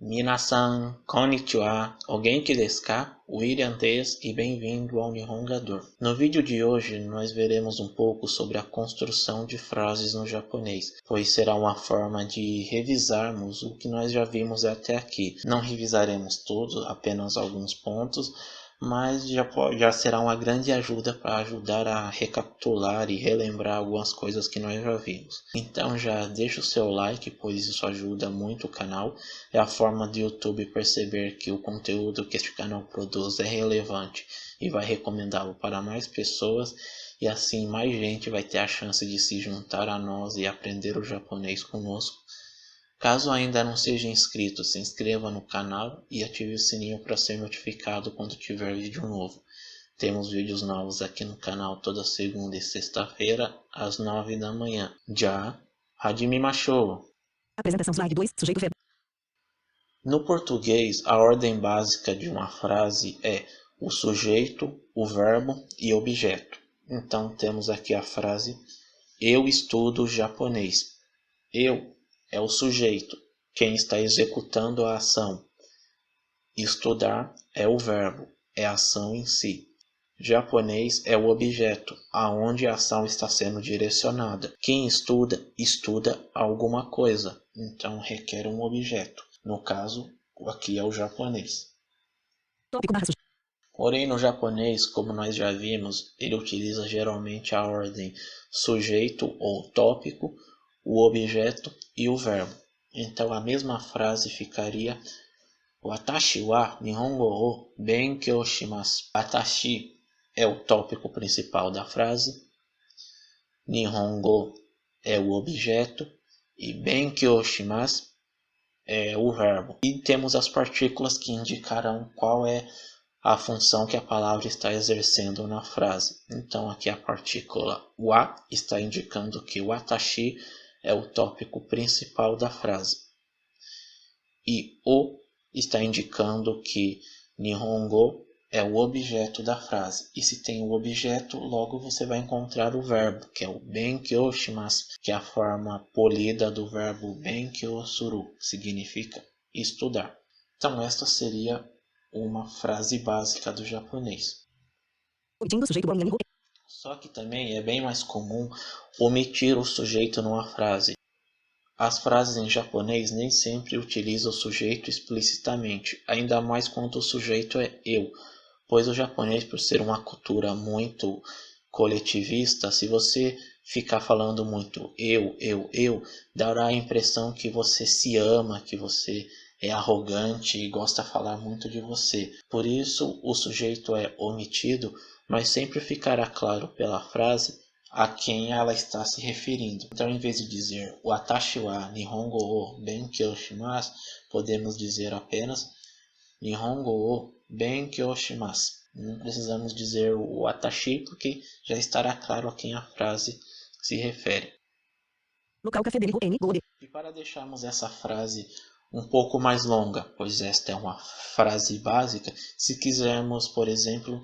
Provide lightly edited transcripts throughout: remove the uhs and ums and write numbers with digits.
Minasan, konnichiwa, o genki desu ka? William Tess e bem-vindo ao Nihongador. No vídeo de hoje nós veremos um pouco sobre a construção de frases no japonês, pois será uma forma de revisarmos o que nós já vimos até aqui. Não revisaremos tudo, apenas alguns pontos, mas já será uma grande ajuda para ajudar a recapitular e relembrar algumas coisas que nós já vimos. Então já deixa o seu like, pois isso ajuda muito o canal. É a forma do YouTube perceber que o conteúdo que este canal produz é relevante e vai recomendá-lo para mais pessoas, e assim mais gente vai ter a chance de se juntar a nós e aprender o japonês conosco. Caso ainda não seja inscrito, se inscreva no canal e ative o sininho para ser notificado quando tiver vídeo novo. Temos vídeos novos aqui no canal toda segunda e sexta-feira, às 9 da manhã. Já, Hajime Mashou! Apresentação slide 2, sujeito verbo. No português, a ordem básica de uma frase é o sujeito, o verbo e objeto. Então temos aqui a frase: eu estudo japonês. Eu é o sujeito, quem está executando a ação. Estudar é o verbo, é a ação em si. Japonês é o objeto, aonde a ação está sendo direcionada. Quem estuda, estuda alguma coisa, então requer um objeto. No caso, aqui é o japonês. Tópico barra sujeito. Porém, no japonês, como nós já vimos, ele utiliza geralmente a ordem sujeito ou tópico, o objeto e o verbo. Então a mesma frase ficaria: Watashi wa Nihongo o benkyou shimasu. Watashi é o tópico principal da frase, Nihongo é o objeto e benkyou shimasu é o verbo. E temos as partículas que indicarão qual é a função que a palavra está exercendo na frase. Então aqui a partícula wa está indicando que watashi é o tópico principal da frase. E o está indicando que Nihongo é o objeto da frase. E se tem o objeto, logo você vai encontrar o verbo, que é o benkyou shimasu, que é a forma polida do verbo benkyou suru, que significa estudar. Então esta seria uma frase básica do japonês. Omitindo o sujeito bom inimigo. Só que também é bem mais comum omitir o sujeito numa frase. As frases em japonês nem sempre utilizam o sujeito explicitamente, ainda mais quando o sujeito é eu, pois o japonês, por ser uma cultura muito coletivista, se você ficar falando muito eu, dará a impressão que você se ama, que você é arrogante e gosta de falar muito de você. Por isso o sujeito é omitido, mas sempre ficará claro pela frase a quem ela está se referindo. Então, em vez de dizer Watashi wa Nihongo o benkyou shimasu, podemos dizer apenas Nihongo o benkyou shimasu. Não precisamos dizer o watashi, porque já estará claro a quem a frase se refere. Local café dele N Gode. E para deixarmos essa frase um pouco mais longa, pois esta é uma frase básica, se quisermos, por exemplo,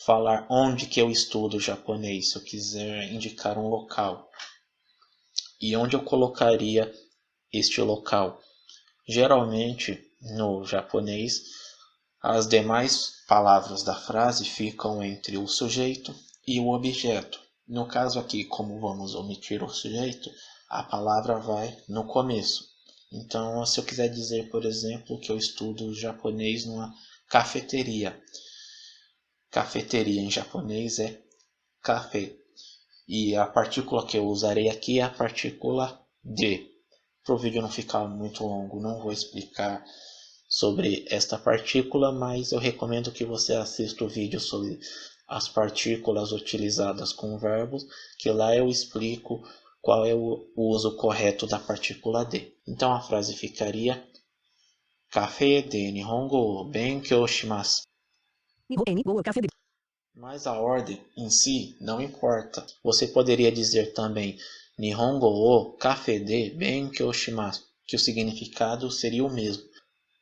falar onde que eu estudo japonês, se eu quiser indicar um local, e onde eu colocaria este local? Geralmente, no japonês, as demais palavras da frase ficam entre o sujeito e o objeto. No caso aqui, como vamos omitir o sujeito, a palavra vai no começo. Então, se eu quiser dizer, por exemplo, que eu estudo japonês numa cafeteria. Cafeteria em japonês é café. E a partícula que eu usarei aqui é a partícula de. Para o vídeo não ficar muito longo, não vou explicar sobre esta partícula, mas eu recomendo que você assista o vídeo sobre as partículas utilizadas com verbos, que lá eu explico qual é o uso correto da partícula de. Então a frase ficaria: Café de Nihongo benkyou shimasu. N Go café dele. Mas a ordem em si não importa. Você poderia dizer também Nihongo o café de benkyou shimasu, que o significado seria o mesmo.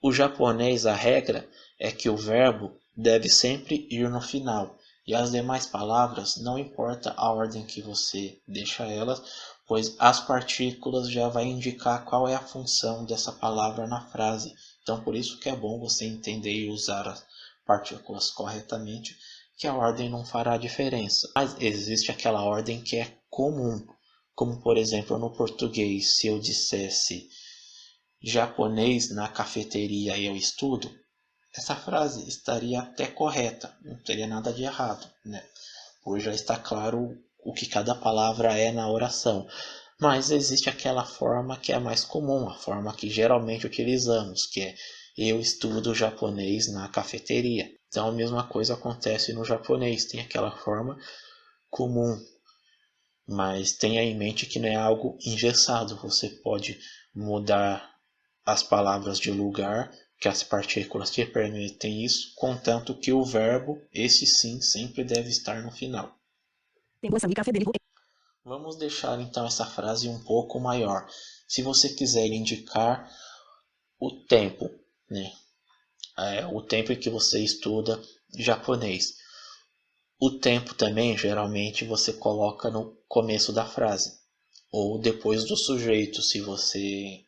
O japonês, a regra é que o verbo deve sempre ir no final, e as demais palavras não importa a ordem que você deixa elas, pois as partículas já vai indicar qual é a função dessa palavra na frase. Então, por isso que é bom você entender e usar as partículas corretamente, que a ordem não fará diferença. Mas existe aquela ordem que é comum, como por exemplo no português, se eu dissesse japonês na cafeteria eu estudo, essa frase estaria até correta, não teria nada de errado, né? Pois já está claro o que cada palavra é na oração. Mas existe aquela forma que é a mais comum, a forma que geralmente utilizamos, que é eu estudo japonês na cafeteria. Então a mesma coisa acontece no japonês, tem aquela forma comum, mas tenha em mente que não é algo engessado, você pode mudar as palavras de lugar, que as partículas te permitem isso, contanto que o verbo, esse sim, sempre deve estar no final. Tengo essa café dele. Vamos deixar então essa frase um pouco maior. Se você quiser indicar o tempo, né? O tempo em que você estuda japonês. O tempo também, geralmente, você coloca no começo da frase. Ou depois do sujeito, se você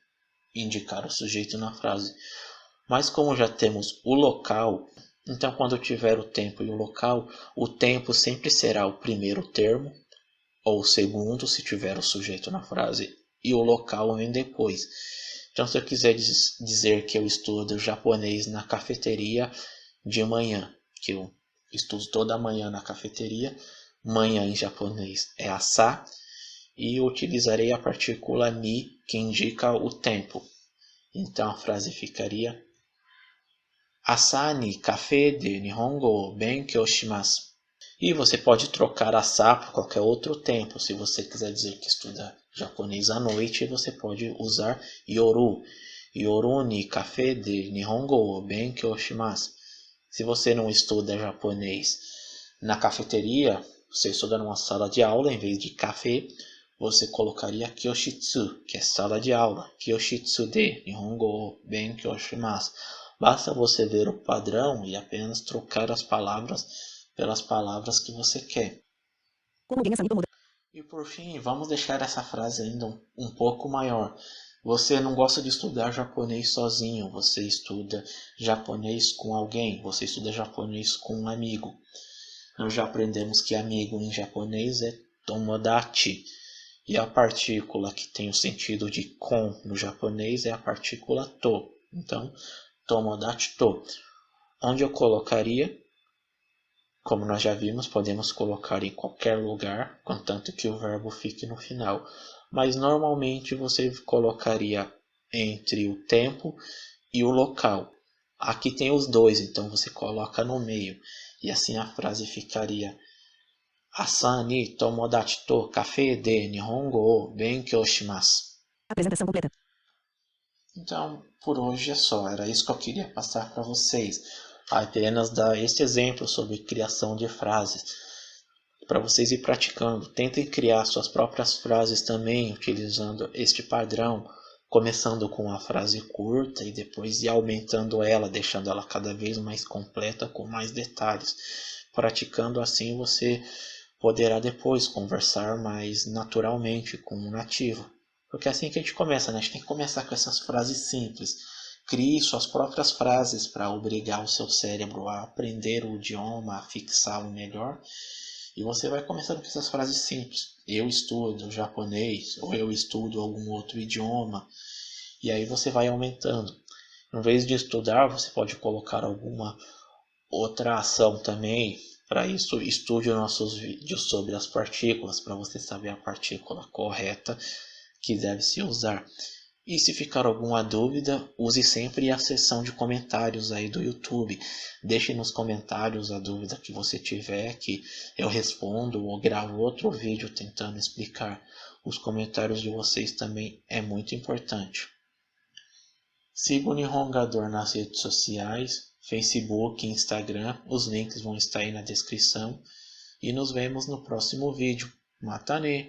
indicar o sujeito na frase. Mas como já temos o local, então quando tiver o tempo e o local, o tempo sempre será o primeiro termo, ou o segundo, se tiver o sujeito na frase, e o local vem depois. Então, se eu quiser dizer que eu estudo japonês na cafeteria de manhã, que eu estudo toda manhã na cafeteria, manhã em japonês é asa, e eu utilizarei a partícula ni, que indica o tempo. Então a frase ficaria asa ni café de Nihongo o benkyou shimasu. E você pode trocar asa por qualquer outro tempo. Se você quiser dizer que estuda japonês à noite, você pode usar yoru. Yoru ni café de Nihongo o benkyou shimasu. Se você não estuda japonês na cafeteria, você estuda numa sala de aula, em vez de café, você colocaria kyoshitsu, que é sala de aula. Kyoshitsu de Nihongo o benkyou shimasu. Basta você ver o padrão e apenas trocar as palavras pelas palavras que você quer. Como alguém essa muda. E por fim, vamos deixar essa frase ainda um pouco maior. Você não gosta de estudar japonês sozinho, você estuda japonês com alguém, você estuda japonês com um amigo. Nós já aprendemos que amigo em japonês é tomodachi. E a partícula que tem o sentido de com no japonês é a partícula to. Então, tomodachi to. Onde eu colocaria? Como nós já vimos, podemos colocar em qualquer lugar, contanto que o verbo fique no final. Mas normalmente você colocaria entre o tempo e o local. Aqui tem os dois, então você coloca no meio. E assim a frase ficaria Asa ni tomodachi to café de Nihongo o benkyou shimasu. Apresentação completa. Então, por hoje é só. Era isso que eu queria passar para vocês. Apenas dar este exemplo sobre criação de frases. Para vocês ir praticando. Tentem criar suas próprias frases também, utilizando este padrão. Começando com uma frase curta e depois ir aumentando ela, deixando ela cada vez mais completa, com mais detalhes. Praticando assim, você poderá depois conversar mais naturalmente com um nativo. Porque é assim que a gente começa, né? A gente tem que começar com essas frases simples. Crie suas próprias frases para obrigar o seu cérebro a aprender o idioma, a fixá-lo melhor. E você vai começando com essas frases simples. Eu estudo japonês, ou eu estudo algum outro idioma. E aí você vai aumentando. Em vez de estudar, você pode colocar alguma outra ação também. Para isso, estude os nossos vídeos sobre as partículas, para você saber a partícula correta que deve se usar. E se ficar alguma dúvida, use sempre a seção de comentários aí do YouTube. Deixe nos comentários a dúvida que você tiver, que eu respondo ou gravo outro vídeo tentando explicar. Os comentários de vocês também é muito importante. Siga o Nihongador nas redes sociais, Facebook e Instagram. Os links vão estar aí na descrição. E nos vemos no próximo vídeo. Mata ne!